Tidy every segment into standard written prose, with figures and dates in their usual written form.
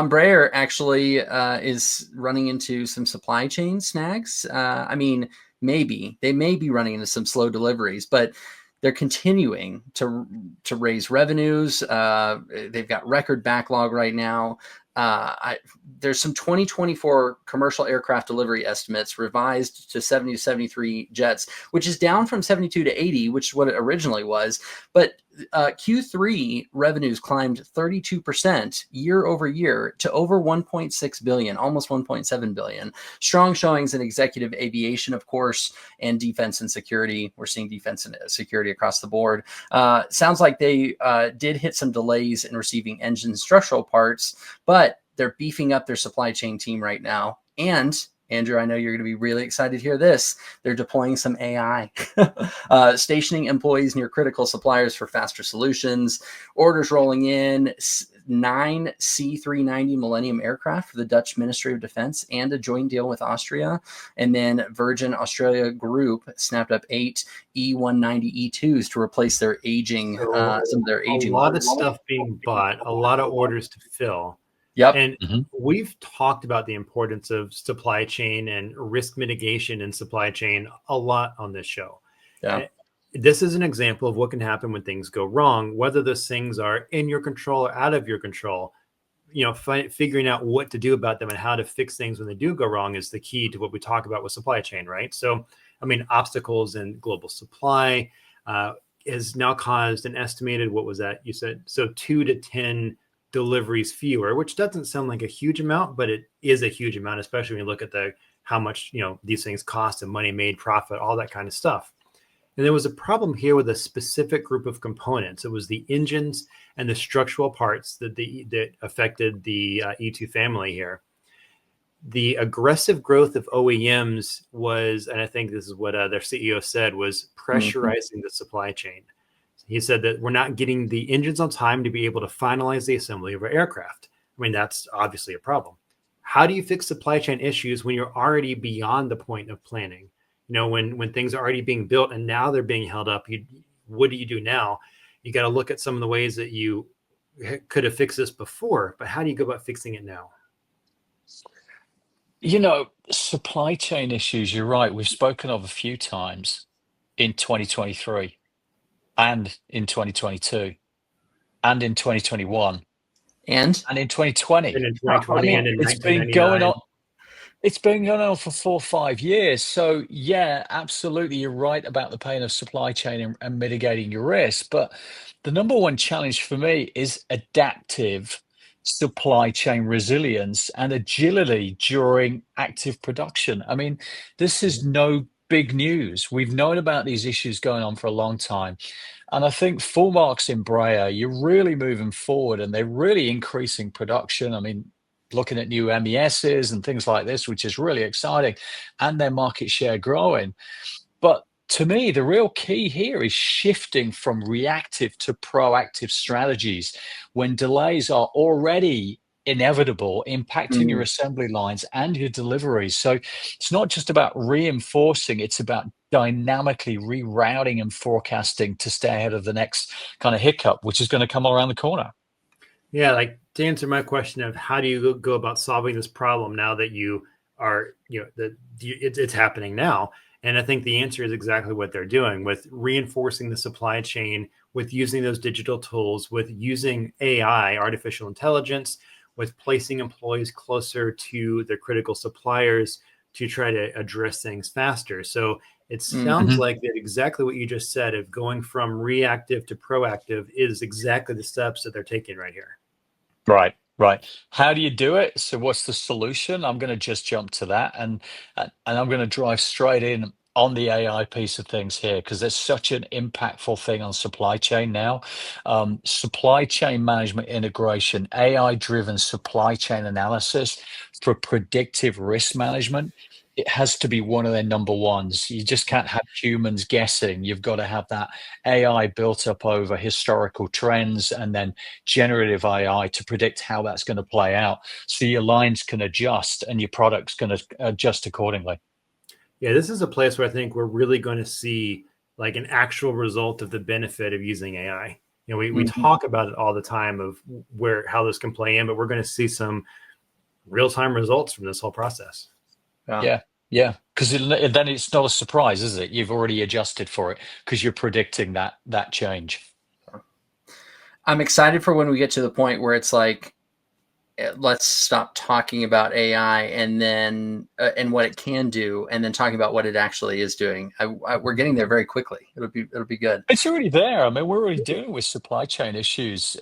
Embraer actually is running into some supply chain snags. I mean, maybe they may be running into some slow deliveries, but they're continuing to raise revenues. They've got record backlog right now. There's some 2024 commercial aircraft delivery estimates revised to 70 to 73 jets, which is down from 72 to 80, which is what it originally was. But Q3 revenues climbed 32% year over year to over 1.6 billion, almost 1.7 billion. Strong showings in executive aviation, of course, and defense and security. We're seeing defense and security across the board. Sounds like they did hit some delays in receiving engine structural parts, but they're beefing up their supply chain team right now. And Andrew, I know you're going to be really excited to hear this. They're deploying some AI, stationing employees near critical suppliers for faster solutions, orders rolling in, 9 C-390 Millennium aircraft for the Dutch Ministry of Defense and a joint deal with Austria. And then Virgin Australia Group snapped up 8 E-190 E2s to replace their aging, some of their aging. A lot of stuff being bought, a lot of orders to fill. Yep. And we've talked about the importance of supply chain and risk mitigation in supply chain a lot on this show. Yeah. This is an example of what can happen when things go wrong, whether those things are in your control or out of your control. Figuring out what to do about them and how to fix things when they do go wrong is the key to what we talk about with supply chain, right? So, I mean, obstacles in global supply has now caused an estimated, what was that? You said, so 2 to 10 deliveries fewer, which doesn't sound like a huge amount, but it is a huge amount, especially when you look at how much these things cost and money made, profit, all that kind of stuff. And there was a problem here with a specific group of components. It was the engines and the structural parts that affected the E2 family here. The aggressive growth of OEMs was, and I think this is what their CEO said, was pressurizing the supply chain. He said that we're not getting the engines on time to be able to finalize the assembly of our aircraft. I mean, that's obviously a problem. How do you fix supply chain issues when you're already beyond the point of planning? When things are already being built and now they're being held up, what do you do now? You got to look at some of the ways that you could have fixed this before, but how do you go about fixing it now? Supply chain issues, you're right. We've spoken of a few times in 2023. And in 2022, and in 2021, and in 2020. And in 2020, and in it's been going on. It's been going on for 4 or 5 years. So yeah, absolutely, you're right about the pain of supply chain and mitigating your risk. But the number one challenge for me is adaptive supply chain resilience and agility during active production. I mean, this is no big news. We've known about these issues going on for a long time. And I think full marks Embraer, you're really moving forward and they're really increasing production. I mean, looking at new MESs and things like this, which is really exciting, and their market share growing. But to me, the real key here is shifting from reactive to proactive strategies when delays are already inevitable, impacting your assembly lines and your deliveries. So it's not just about reinforcing, it's about dynamically rerouting and forecasting to stay ahead of the next kind of hiccup, which is going to come around the corner. Yeah, like to answer my question of how do you go about solving this problem now that you are, it's happening now. And I think the answer is exactly what they're doing with reinforcing the supply chain, with using those digital tools, with using AI, artificial intelligence, with placing employees closer to their critical suppliers to try to address things faster. So it sounds like that exactly what you just said of going from reactive to proactive is exactly the steps that they're taking right here. Right. How do you do it? So what's the solution? I'm going to just jump to that and I'm going to drive straight in on the AI piece of things here, because there's such an impactful thing on supply chain now. Supply chain management integration, AI-driven supply chain analysis for predictive risk management. It has to be one of their number ones. You just can't have humans guessing. You've got to have that AI built up over historical trends and then generative AI to predict how that's going to play out. So your lines can adjust and your product's going to adjust accordingly. Yeah, this is a place where I think we're really going to see like an actual result of the benefit of using AI. We talk about it all the time of how this can play in, but we're going to see some real-time results from this whole process. Yeah. Because then it's not a surprise, is it? You've already adjusted for it because you're predicting that change. I'm excited for when we get to the point where it's like, let's stop talking about AI and then and what it can do, and then talking about what it actually is doing. We're getting there very quickly. It'll be good. It's already there. I mean, we're already dealing with supply chain issues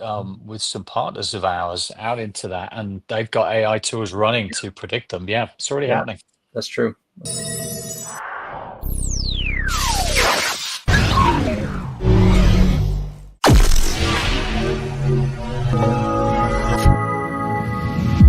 with some partners of ours out into that, and they've got AI tools running to predict them. Yeah, it's already happening. That's true.